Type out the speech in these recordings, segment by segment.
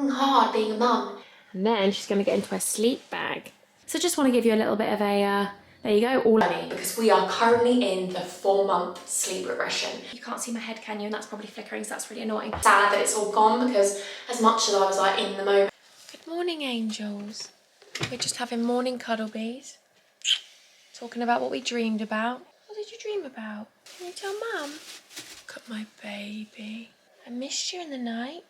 hard being a mum. And then she's going to get into her sleep bag. So just want to give you a little bit of a, there you go, all because we are currently in the 4-month sleep regression. You can't see my head, can you? And that's probably flickering, so that's really annoying. Sad that it's all gone because as much as I was like in the moment. Good morning, angels. We're just having morning cuddle bees. Talking about what we dreamed about. What did you dream about? Can you tell Mum? Look at my baby. I missed you in the night.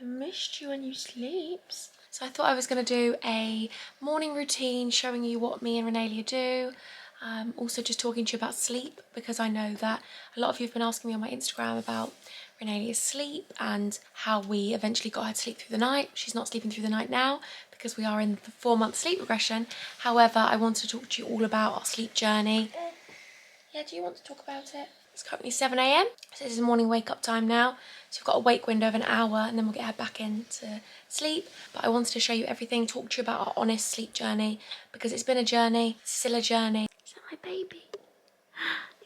I missed you when you sleeps. So I thought I was going to do a morning routine showing you what me and Renaelia do. Also just talking to you about sleep, because I know that a lot of you have been asking me on my Instagram about Renaelia's sleep and how we eventually got her to sleep through the night. She's not sleeping through the night now because we are in the 4-month sleep regression. However, I wanted to talk to you all about our sleep journey. Yeah, do you want to talk about it? It's currently 7 AM, so this is morning wake up time now. So we've got a wake window of an hour and then we'll get her back into sleep. But I wanted to show you everything, talk to you about our honest sleep journey, because it's been a journey, it's still a journey. Is that my baby?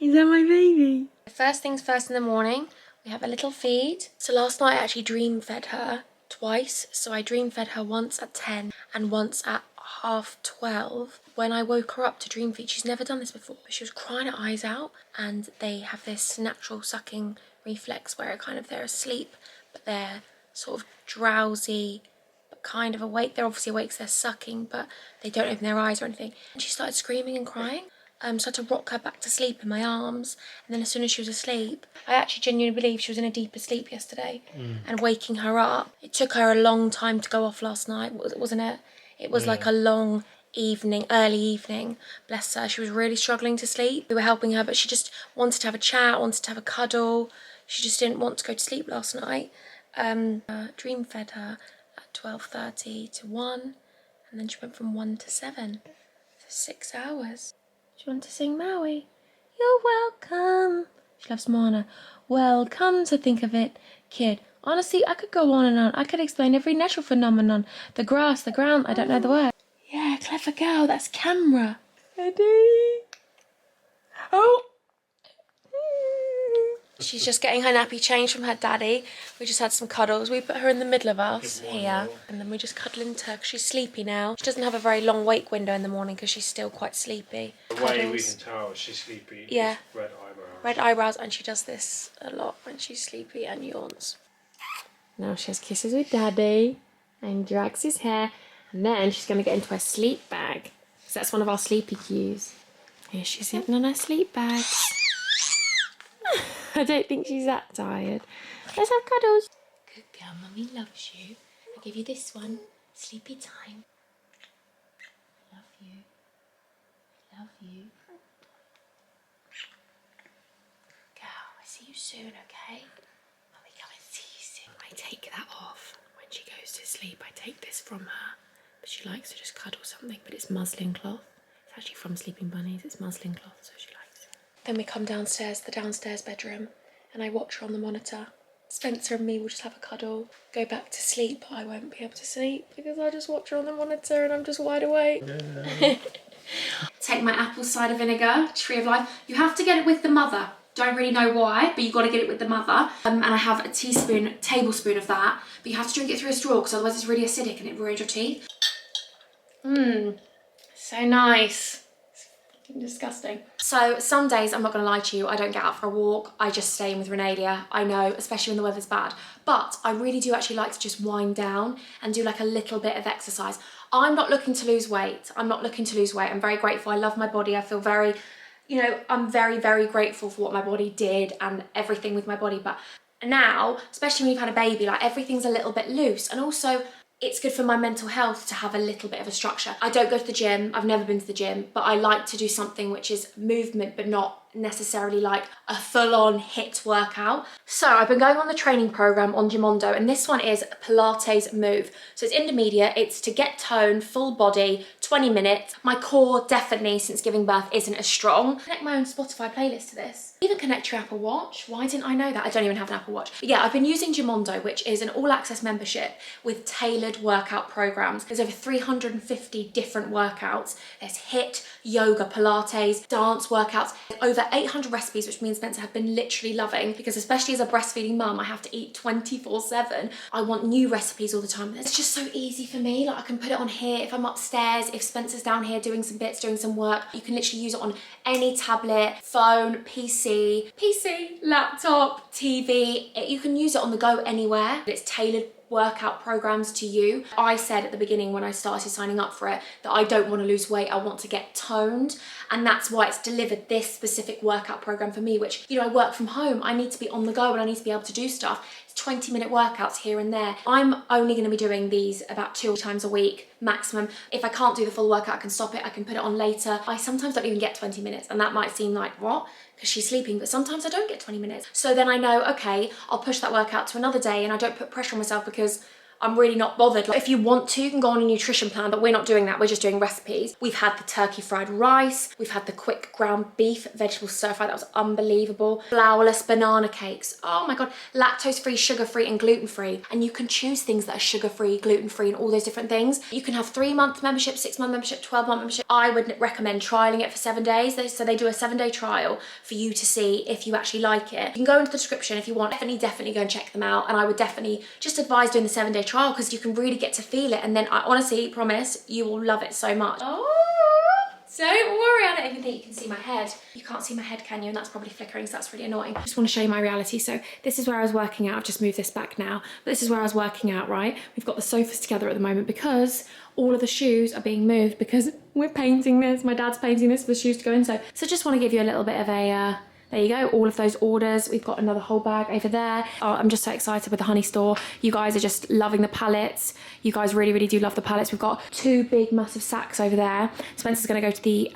Is that my baby? First things first in the morning, we have a little feed. So last night I actually dream fed her twice. So I dream fed her once at 10 and once at 12:30. When I woke her up to dream feed, she's never done this before, but she was crying her eyes out, and they have this natural sucking reflex where they're asleep, but they're sort of drowsy, but kind of awake. They're obviously awake, so they're sucking, but they don't open their eyes or anything. And she started screaming and crying. So I had to rock her back to sleep in my arms, and then as soon as she was asleep, I actually genuinely believe she was in a deeper sleep yesterday. And waking her up, it took her a long time to go off last night, wasn't it? It was like a long evening, early evening. Bless her, she was really struggling to sleep. We were helping her, but she just wanted to have a chat, wanted to have a cuddle. She just didn't want to go to sleep last night. Dream fed her at 12:30 to 1, and then she went from 1 to 7. So 6 hours. Do you want to sing Maui? You're welcome. She loves Moana. Welcome to think of it, kid. Honestly, I could go on and on. I could explain every natural phenomenon. The grass, the ground, I don't know the word. Yeah, clever girl, that's camera. Ready? Oh! She's just getting her nappy changed from her daddy. We just had some cuddles. We put her in the middle of us here, and then we just cuddle into her because she's sleepy now. She doesn't have a very long wake window in the morning because she's still quite sleepy. The way we can tell she's sleepy is red eyebrows. Red eyebrows, and she does this a lot when she's sleepy and yawns. Now she has kisses with daddy and drags his hair, and then she's going to get into her sleep bag. So that's one of our sleepy cues. Here she's sitting on her sleep bags. I don't think she's that tired. Let's have cuddles. Good girl, Mummy loves you. I'll give you this one. Sleepy time. Love you. Love you. Girl, I see you soon, okay? Mummy come and see you soon. I take that off when she goes to sleep. I take this from her. But she likes to just cuddle something, but it's muslin cloth. It's actually from Sleeping Bunnies. It's muslin cloth, so she likes it. Then we come downstairs, the downstairs bedroom, and I watch her on the monitor. Spencer and me will just have a cuddle, go back to sleep. I won't be able to sleep because I just watch her on the monitor and I'm just wide awake. Yeah. Take my apple cider vinegar, Tree of Life. You have to get it with the mother. Don't really know why, but you've got to get it with the mother. And I have a tablespoon of that, but you have to drink it through a straw because otherwise it's really acidic and it ruins your teeth. Mmm, so nice. Disgusting. So some days, I'm not going to lie to you, I don't get out for a walk. I just stay in with Renaelia. I know, especially when the weather's bad. But I really do actually like to just wind down and do like a little bit of exercise. I'm not looking to lose weight. I'm very grateful. I love my body. I feel very, I'm very, very grateful for what my body did and everything with my body. But now, especially when you've had a baby, like everything's a little bit loose. And also, it's good for my mental health to have a little bit of a structure. I don't go to the gym, I've never been to the gym, but I like to do something which is movement, but not necessarily like a full-on HIIT workout. So I've been going on the training program on Gimondo, and this one is Pilates Move. So it's intermediate, it's to get tone, full body, 20 minutes. My core definitely, since giving birth, isn't as strong. Connect my own Spotify playlist to this. Even connect your Apple Watch. Why didn't I know that? I don't even have an Apple Watch. But yeah, I've been using Gimondo, which is an all-access membership with tailored workout programs. There's over 350 different workouts. There's HIIT, yoga, Pilates, dance workouts, over over 800 recipes, which me and Spencer have been literally loving, because especially as a breastfeeding mum, I have to eat 24/7. I want new recipes all the time. It's just so easy for me. Like I can put it on here if I'm upstairs, if Spencer's down here doing some bits, doing some work. You can literally use it on any tablet, phone, PC, laptop, TV. You can use it on the go anywhere. It's tailored workout programs to you. I said at the beginning when I started signing up for it that I don't want to lose weight, I want to get toned, and that's why it's delivered this specific workout program for me, which, you know, I work from home, I need to be on the go and I need to be able to do stuff. It's 20-minute workouts here and there. I'm only going to be doing these about 2 times a week maximum. If I can't do the full workout, I can stop it, I can put it on later. I sometimes don't even get 20 minutes, and that might seem like, what? Because she's sleeping, but sometimes I don't get 20 minutes. So then I know, okay, I'll push that workout to another day, and I don't put pressure on myself because I'm really not bothered. Like, if you want to, you can go on a nutrition plan, but we're not doing that. We're just doing recipes. We've had the turkey fried rice. We've had the quick ground beef vegetable stir fry. That was unbelievable. Flourless banana cakes. Oh my God. Lactose-free, sugar-free, and gluten-free. And you can choose things that are sugar-free, gluten-free, and all those different things. You can have 3-month membership, 6-month membership, 12-month membership. I would recommend trialing it for 7 days. So they do a 7-day trial for you to see if you actually like it. You can go into the description if you want. Definitely go and check them out. And I would definitely just advise doing the 7-day trial, because you can really get to feel it, and then I honestly promise you will love it so much. Oh, don't worry, I don't even think you can see my head. You can't see my head, can you? And that's probably flickering, so that's really annoying. I just want to show you my reality. So this is where I was working out. I've just moved this back now, but this is where I was working out, right? We've got the sofas together at the moment because all of the shoes are being moved because we're painting this. My dad's painting this for the shoes to go in. So just want to give you a little bit of a there you go, all of those orders. We've got another whole bag over there. Oh, I'm just so excited with the honey store. You guys are just loving the palettes. You guys really, really do love the palettes. We've got 2 big, massive sacks over there. Spencer's gonna go to the,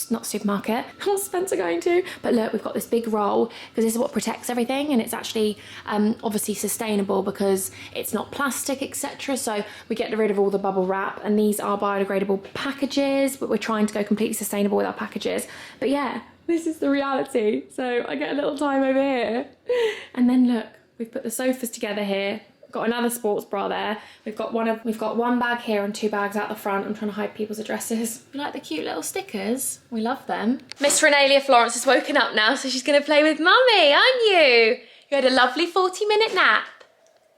not supermarket. What's Spencer going to? But look, we've got this big roll, because this is what protects everything, and it's actually obviously sustainable because it's not plastic, etc. So we get rid of all the bubble wrap, and these are biodegradable packages, but we're trying to go completely sustainable with our packages. But yeah, this is the reality. So I get a little time over here. And then look, we've put the sofas together here. Got another sports bra there. We've got one bag here and 2 bags out the front. I'm trying to hide people's addresses. You like the cute little stickers? We love them. Miss Renaelia Florence has woken up now, so she's gonna play with mummy, aren't you? You had a lovely 40-minute nap.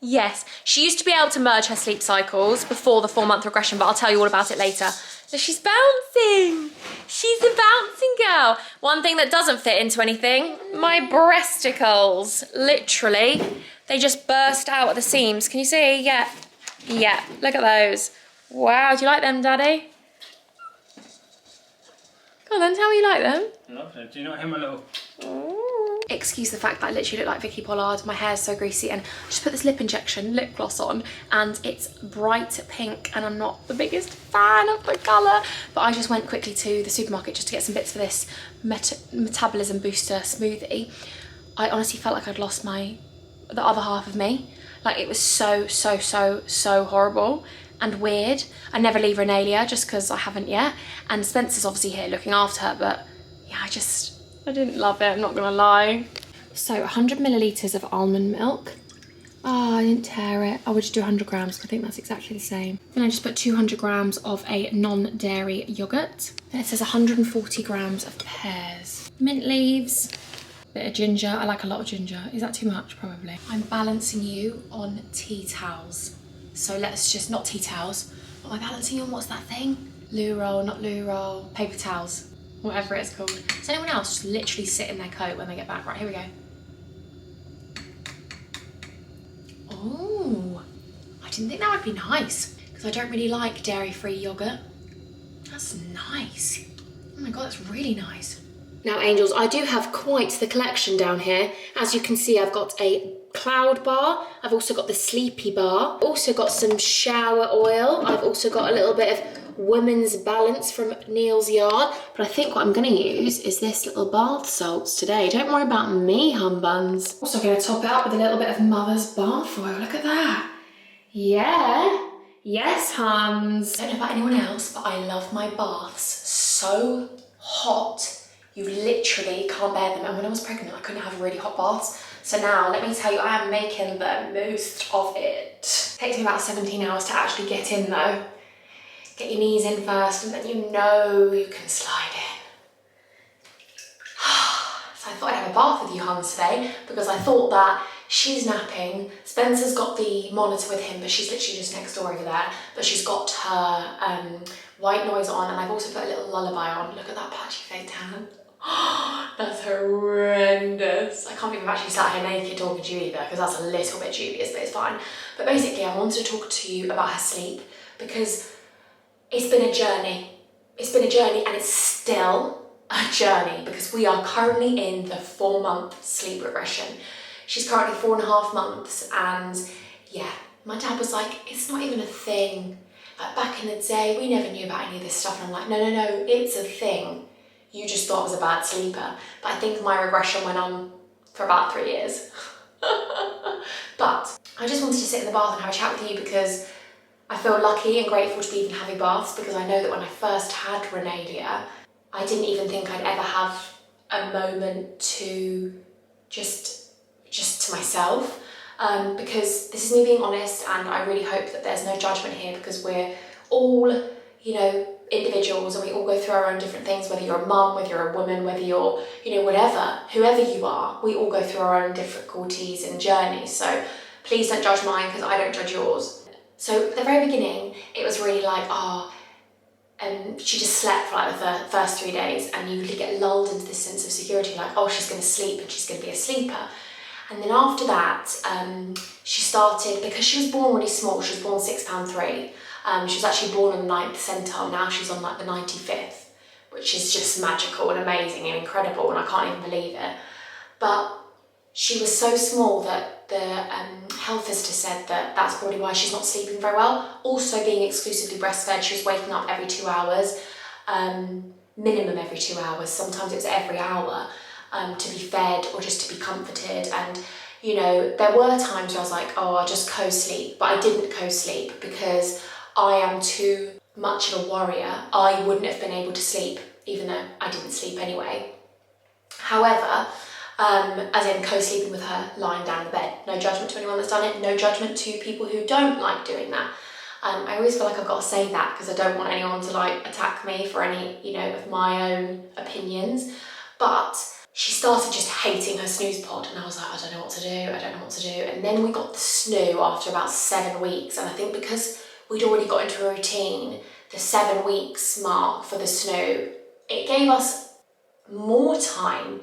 Yes, she used to be able to merge her sleep cycles before the 4-month regression, but I'll tell you all about it later. So she's bouncing. She's a bouncing girl. One thing that doesn't fit into anything, my breasticles. Literally, they just burst out at the seams. Can you see? Yeah. Yeah, look at those. Wow, do you like them, Daddy? Go on then, tell me you like them. I love them. Do you not hear my little... Ooh. Excuse the fact that I literally look like Vicky Pollard. My hair's so greasy, and I just put this lip injection, lip gloss on, and it's bright pink, and I'm not the biggest fan of the colour, but I just went quickly to the supermarket just to get some bits for this metabolism booster smoothie. I honestly felt like I'd lost the other half of me. Like, it was so horrible and weird. I never leave Renaelia just because I haven't yet, and Spencer's obviously here looking after her, but yeah, I didn't love it, I'm not gonna lie. So 100 millilitres of almond milk. Oh, I didn't tear it. I would just do 100 grams, I think that's exactly the same. And I just put 200 grams of a non-dairy yogurt. Then it says 140 grams of pears. Mint leaves, bit of ginger. I like a lot of ginger. Is that too much? Probably. I'm balancing you on tea towels. So let's just, not tea towels. What am I balancing you on? What's that thing? Loo roll, not loo roll. Paper towels. Whatever it's called. Does anyone else just literally sit in their coat when they get back? Right, here we go. Oh, I didn't think that would be nice, because I don't really like dairy-free yogurt. That's nice. Oh my God, that's really nice. Now, angels, I do have quite the collection down here. As you can see, I've got a cloud bar. I've also got the sleepy bar. Also got some shower oil. I've also got a little bit of Women's Balance from Neil's Yard. But I think what I'm gonna use is this little bath salts today. Don't worry about me, hum buns. Also gonna top it up with a little bit of Mother's bath oil. Look at that. Yeah. Yes, hums. I don't know about anyone else, but I love my baths so hot. You literally can't bear them. And when I was pregnant, I couldn't have really hot baths. So now, let me tell you, I am making the most of it. It takes me about 17 hours to actually get in though. Get your knees in first, and then you know you can slide in. thought I'd have a bath with you Hans today because I thought that she's napping, Spencer's got the monitor with him, but she's literally just next door over there, but she's got her white noise on, and I've also put a little lullaby on. Look at that patchy fake tan. That's horrendous. I can't believe I've actually sat here naked talking to you either, because that's a little bit dubious, but it's fine. But basically I wanted to talk to you about her sleep because it's been a journey. It's been a journey, and it's still a journey because we are currently in the 4-month sleep regression. She's currently 4.5 months, and yeah, my dad was like, it's not even a thing. Like back in the day, we never knew about any of this stuff. And I'm like, no, it's a thing. You just thought I was a bad sleeper. But I think my regression went on for about 3 years. But I just wanted to sit in the bath and have a chat with you because I feel lucky and grateful to be even having baths, because I know that when I first had Renaelia, I didn't even think I'd ever have a moment to just to myself, because this is me being honest, and I really hope that there's no judgment here, because we're all, you know, individuals, and we all go through our own different things, whether you're a mum, whether you're a woman, whether you're, you know, whatever, whoever you are, we all go through our own difficulties and journeys. So please don't judge mine because I don't judge yours. So at the very beginning, it was really like, and she just slept for like the first 3 days, and you really get lulled into this sense of security, like, oh, she's going to sleep and she's going to be a sleeper. And then after that, she started, because she was born really small, she was born 6'3". She was actually born on the 9th centile, now she's on like the 95th, which is just magical and amazing and incredible, and I can't even believe it. But she was so small that the health visitor said that that's probably why she's not sleeping very well. Also being exclusively breastfed, she was waking up every 2 hours, minimum every 2 hours, sometimes it was every hour, to be fed or just to be comforted. And you know, there were times where I was like, oh, I'll just co-sleep, but I didn't co-sleep because I am too much of a warrior. I wouldn't have been able to sleep, even though I didn't sleep anyway. However, as in co-sleeping with her lying down in the bed. No judgment to anyone that's done it, no judgment to people who don't like doing that. I always feel like I've got to say that because I don't want anyone to like attack me for any, you know, of my own opinions. But she started just hating her snooze pod, and I was like, I don't know what to do. And then we got the snoo after about 7 weeks, and I think because we'd already got into a routine, the 7 weeks mark for the snoo, it gave us more time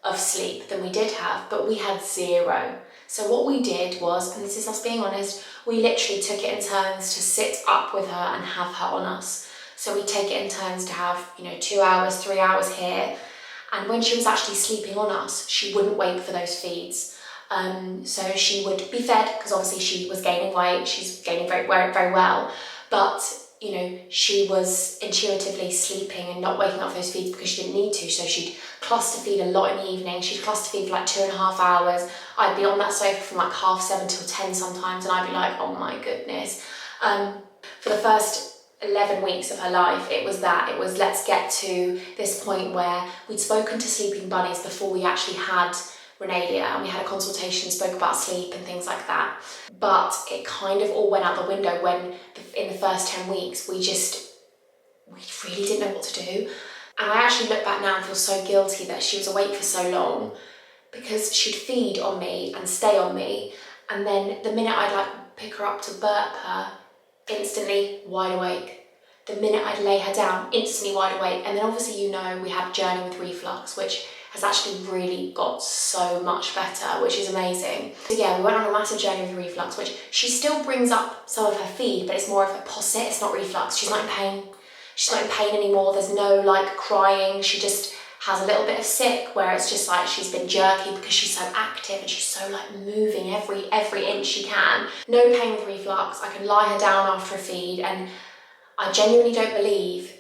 of sleep than we did have, but we had 0. So what we did was, and this is us being honest, we literally took it in turns to sit up with her and have her on us. So we take it in turns to have, you know, 2 hours, 3 hours here. And when she was actually sleeping on us, she wouldn't wait for those feeds. So she would be fed, because obviously she was gaining weight, she's gaining very well, but you know, she was intuitively sleeping and not waking up for those feeds because she didn't need to. So she'd cluster feed a lot in the evening. She'd cluster feed for like 2.5 hours. I'd be on that sofa from like 7:30 till 10 sometimes, and I'd be like, oh my goodness. For the first 11 weeks of her life, it was let's get to this point where we'd spoken to sleeping bunnies before we actually had Renaelia, and we had a consultation, spoke about sleep and things like that. But it kind of all went out the window when in the first 10 weeks we really didn't know what to do. And I actually look back now and feel so guilty that she was awake for so long, because she'd feed on me and stay on me, and then the minute I'd like pick her up to burp her, instantly wide awake. The minute I'd lay her down, instantly wide awake. And then obviously, you know, we had a journey with reflux, which has actually really got so much better, which is amazing. So yeah, we went on a massive journey with reflux, which she still brings up some of her feed, but it's more of a posset, it's not reflux. She's not in pain. She's not in pain anymore. There's no like crying. She just has a little bit of sick where it's just like she's been jerky because she's so active and she's so like moving every inch she can. No pain with reflux. I can lie her down after a feed, and I genuinely don't believe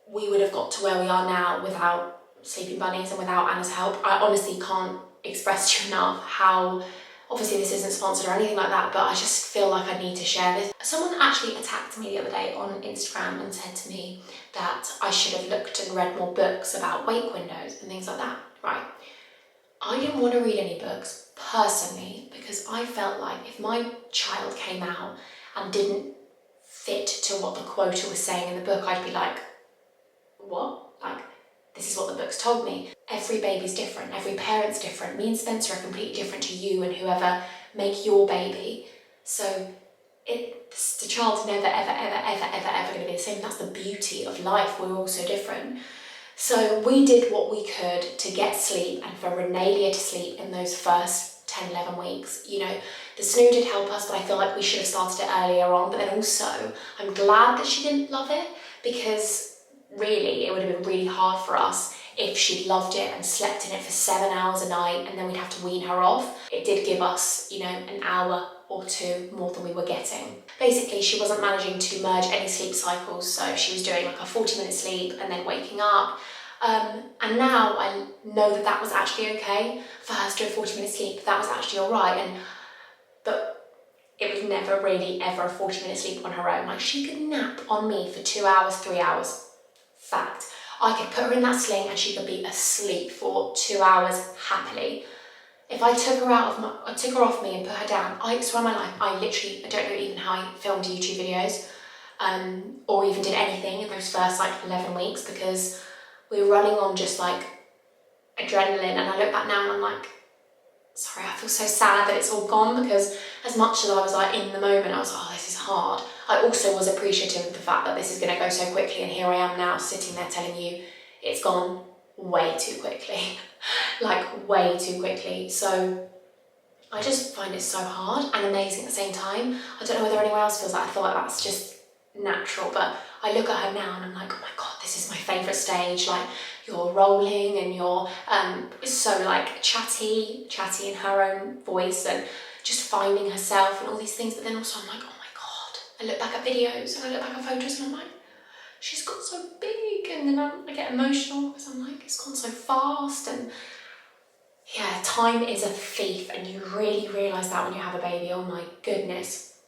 we would have got to where we are now without sleeping bunnies and without Anna's help. I honestly can't express to you enough how, obviously this isn't sponsored or anything like that, but I just feel like I need to share this. Someone actually attacked me the other day on Instagram and said to me that I should have looked and read more books about wake windows and things like that. Right. I didn't want to read any books personally because I felt like if my child came out and didn't fit to what the quota was saying in the book, I'd be like, what? Like, this is what the book's told me. Every baby's different, every parent's different. Me and Spencer are completely different to you and whoever make your baby. So the child's never, ever, ever, ever, ever, ever going to be the same. That's the beauty of life. We're all so different. So we did what we could to get sleep and for Renaelia to sleep in those first 10, 11 weeks. You know, the snoo did help us, but I feel like we should have started it earlier on. But then also, I'm glad that she didn't love it, because really, it would have been really hard for us if she'd loved it and slept in it for 7 hours a night and then we'd have to wean her off. It did give us, you know, an hour or two more than we were getting. Basically, she wasn't managing to merge any sleep cycles, so she was doing like a 40-minute sleep and then waking up. And now I know that that was actually okay for her to do a 40-minute sleep. That was actually all right. But it was never really ever a 40-minute sleep on her own. Like, she could nap on me for 2 hours, 3 hours. Fact. I could put her in that sling and she could be asleep for 2 hours happily. If I took her off me and put her down, I swear on my life, I don't know even how I filmed YouTube videos, or even did anything in those first like 11 weeks, because we were running on just like adrenaline. And I look back now and I'm like, sorry, I feel so sad that it's all gone, because as much as I was like in the moment, I was like, oh, this is hard. I also was appreciative of the fact that this is going to go so quickly, and here I am now sitting there telling you it's gone way too quickly. Like, way too quickly. So I just find it so hard and amazing at the same time. I don't know whether anyone else feels like I feel like that's just natural, but I look at her now and I'm like, oh my God, this is my favourite stage. Like, you're rolling and you're so like chatty in her own voice and just finding herself and all these things. But then also I'm like, oh my God, I look back at videos and I look back at photos and I'm like, she's got so big. And then I get emotional because I'm like, it's gone so fast. And yeah, time is a thief, and you really realise that when you have a baby. Oh my goodness.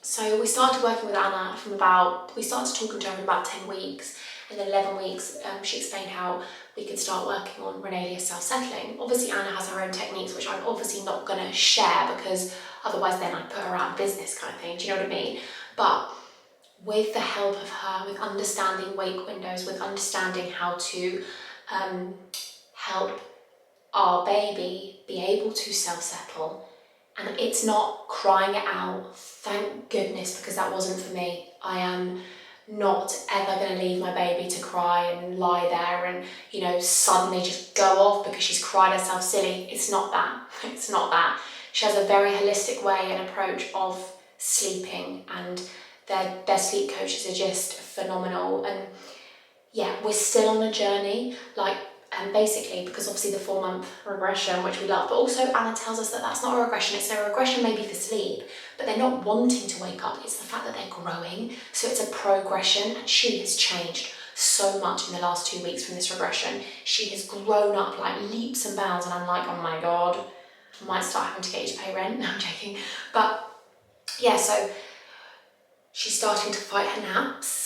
So we started working with Anna we started talking to her in about 10 weeks, and then 11 weeks she explained how we could start working on Renaelias self-settling. Obviously Anna has her own techniques, which I'm obviously not going to share, because otherwise then I'd put her out of business kind of thing, do you know what I mean? But with the help of her, with understanding wake windows, with understanding how to help our baby be able to self-settle, and it's not crying it out, thank goodness, because that wasn't for me. I am not ever going to leave my baby to cry and lie there and, you know, suddenly just go off because she's cried herself silly. It's not that. It's not that. She has a very holistic way and approach of sleeping, and their sleep coaches are just phenomenal. And yeah, we're still on a journey, and basically, because obviously the 4-month regression, which we love, but also Anna tells us that that's not a regression. It's a regression maybe for sleep, but they're not wanting to wake up. It's the fact that they're growing. So it's a progression, and she has changed so much in the last 2 weeks from this regression. She has grown up like leaps and bounds, and I'm like, oh my God, I might start having to get you to pay rent. No, I'm joking. But yeah, so she's starting to fight her naps.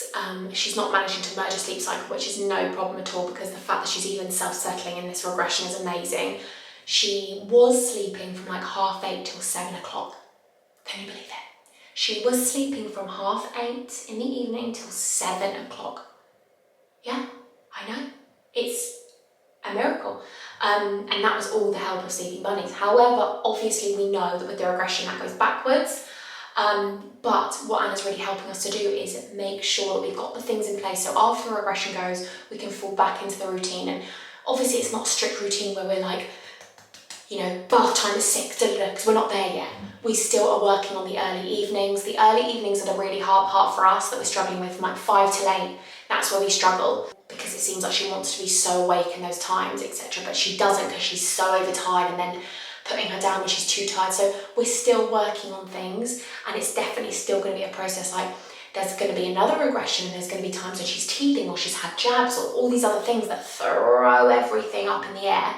She's not managing to merge a sleep cycle, which is no problem at all, because the fact that she's even self-settling in this regression is amazing. She was sleeping from like 8:30 till 7 o'clock. Can you believe it? She was sleeping from 8:30 in the evening till 7 o'clock. Yeah, I know. It's a miracle. And that was all the help of Sleeping Bunnies. However, obviously we know that with the regression that goes backwards. But what Anna's really helping us to do is make sure that we've got the things in place, so after the regression goes, we can fall back into the routine. And obviously it's not a strict routine where we're like, you know, bath time at 6, because we're not there yet. We still are working on the early evenings. The early evenings are the really hard part for us that we're struggling with, from like 5 till 8. That's where we struggle, because it seems like she wants to be so awake in those times, etc. But she doesn't, because she's so overtired, and then putting her down when she's too tired. So we're still working on things, and it's definitely still going to be a process. Like, there's going to be another regression, and there's going to be times when she's teething or she's had jabs or all these other things that throw everything up in the air.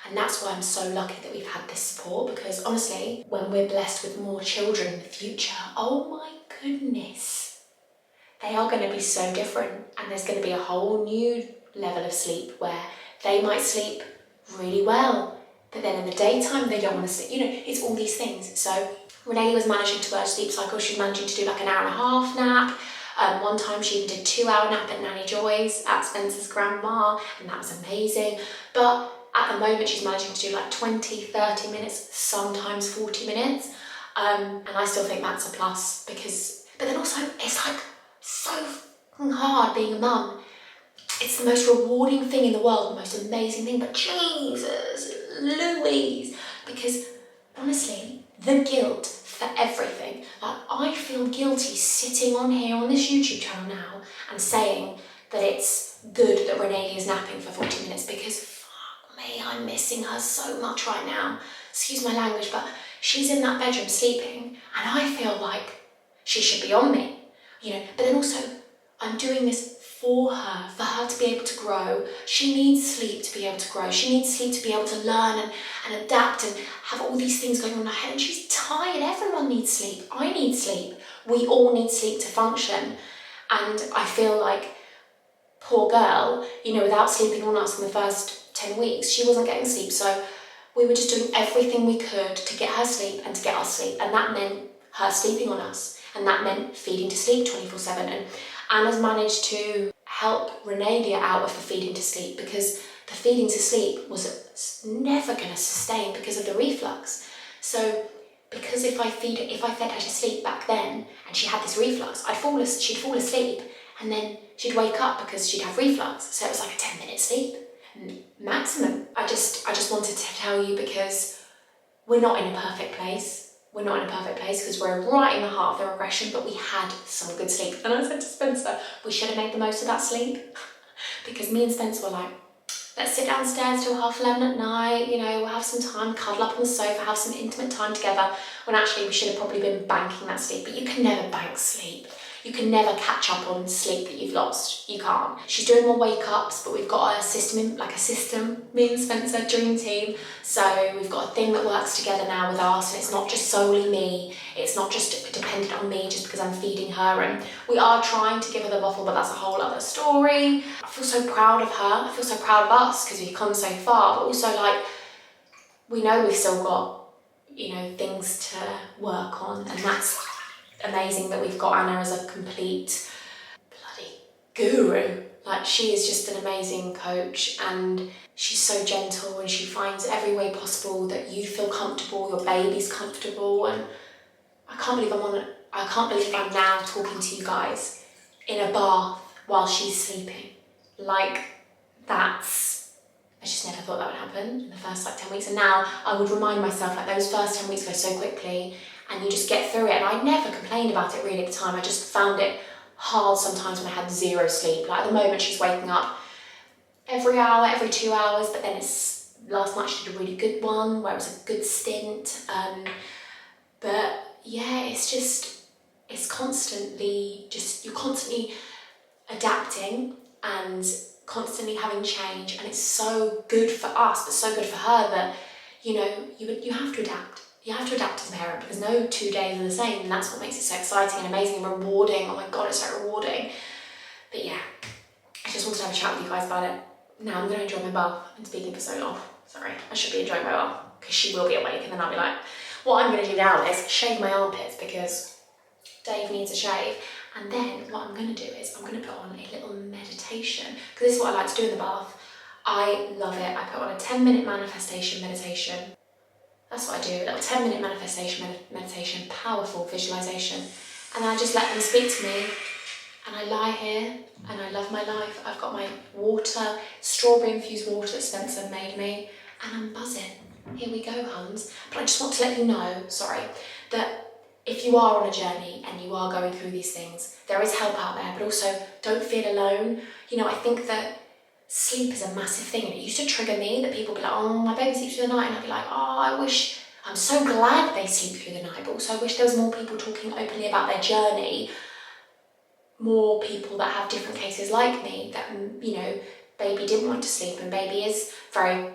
And that's why I'm so lucky that we've had this support, because honestly, when we're blessed with more children in the future, oh my goodness, they are going to be so different. And there's going to be a whole new level of sleep where they might sleep really well, but then in the daytime they don't want to sleep. You know, it's all these things. So Renaelia was managing to merge sleep cycles. She was managing to do like an hour and a half nap. One time she even did 2-hour nap at Nanny Joy's, at Spencer's grandma, and that was amazing. But at the moment she's managing to do like 20, 30 minutes, sometimes 40 minutes. And I still think that's a plus because, but then also it's like so hard being a mum. It's the most rewarding thing in the world, the most amazing thing, but Jesus Louise, because honestly, the guilt for everything. Like, I feel guilty sitting on here on this YouTube channel now and saying that it's good that Renaelias is napping for 40 minutes because fuck me, I'm missing her so much right now. Excuse my language, but she's in that bedroom sleeping and I feel like she should be on me, you know, but then also I'm doing this for her to be able to grow. She needs sleep to be able to grow. She needs sleep to be able to learn and adapt and have all these things going on in her head. And she's tired. Everyone needs sleep. I need sleep. We all need sleep to function. And I feel like, poor girl, you know, without sleeping on us in the first 10 weeks, she wasn't getting sleep. So we were just doing everything we could to get her sleep and to get us sleep. And that meant her sleeping on us. And that meant feeding to sleep 24/7. And Anna's managed to help Renaelia out of the feeding to sleep because the feeding to sleep was never going to sustain because of the reflux. So because if I fed her to sleep back then and she had this reflux, she'd fall asleep and then she'd wake up because she'd have reflux. So it was like a 10-minute sleep maximum. I just wanted to tell you because we're not in a perfect place. We're not in a perfect place because we're right in the heart of the regression, but we had some good sleep. And I said to Spencer, we should have made the most of that sleep because me and Spencer were like, let's sit downstairs till 11:30 at night, you know, we'll have some time, cuddle up on the sofa, have some intimate time together, when actually we should have probably been banking that sleep. But you can never bank sleep. You can never catch up on sleep that you've lost. You can't. She's doing more wake-ups, but we've got a system, me and Spencer, dream team. So we've got a thing that works together now with us, and it's not just solely me. It's not just dependent on me just because I'm feeding her. And we are trying to give her the bottle, but that's a whole other story. I feel so proud of her. I feel so proud of us because we've come so far, but also like, we know we've still got, you know, things to work on, and that's amazing that we've got Anna as a complete bloody guru. Like, she is just an amazing coach and she's so gentle and she finds every way possible that you feel comfortable, your baby's comfortable. And I can't believe I'm now talking to you guys in a bath while she's sleeping. Like, I just never thought that would happen in the first like 10 weeks. And now I would remind myself, like, those first 10 weeks go so quickly and you just get through it. And I never complained about it really at the time. I just found it hard sometimes when I had zero sleep. Like, at the moment she's waking up every hour, every 2 hours, but then last night she did a really good one where it was a good stint. But yeah, you're constantly adapting and constantly having change, and it's so good for us, but so good for her that, you know, you have to adapt. You have to adapt as a parent because no 2 days are the same, and that's what makes it so exciting and amazing and rewarding. Oh my God, it's so rewarding. But yeah, I just wanted to have a chat with you guys about it. Now I'm going to enjoy my bath. I've been speaking for so long. Sorry, I should be enjoying my bath because she will be awake, and then I'll be like, what I'm going to do now is shave my armpits because Dave needs a shave. And then what I'm going to do is I'm going to put on a little meditation, because this is what I like to do in the bath. I love it. I put on a 10-minute manifestation meditation. That's what I do, a little 10-minute manifestation meditation, powerful visualization. And I just let them speak to me. And I lie here and I love my life. I've got my water, strawberry infused water that Spencer made me, and I'm buzzing. Here we go, Hans. But I just want to let you know, that if you are on a journey and you are going through these things, there is help out there, but also don't feel alone. You know, I think that sleep is a massive thing, and it used to trigger me that people be like, oh, my baby sleeps through the night, and I'd be like, oh, I'm so glad they sleep through the night, but also I wish there was more people talking openly about their journey, more people that have different cases like me, that, you know, baby didn't want to sleep, and baby is very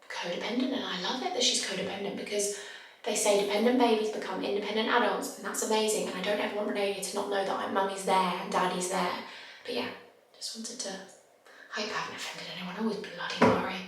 codependent, and I love it that she's codependent, because they say dependent babies become independent adults, and that's amazing. And I don't ever want Renaelia to not know that mummy's there and daddy's there. But yeah, just wanted to, I hope I haven't offended anyone. I always bloody worry.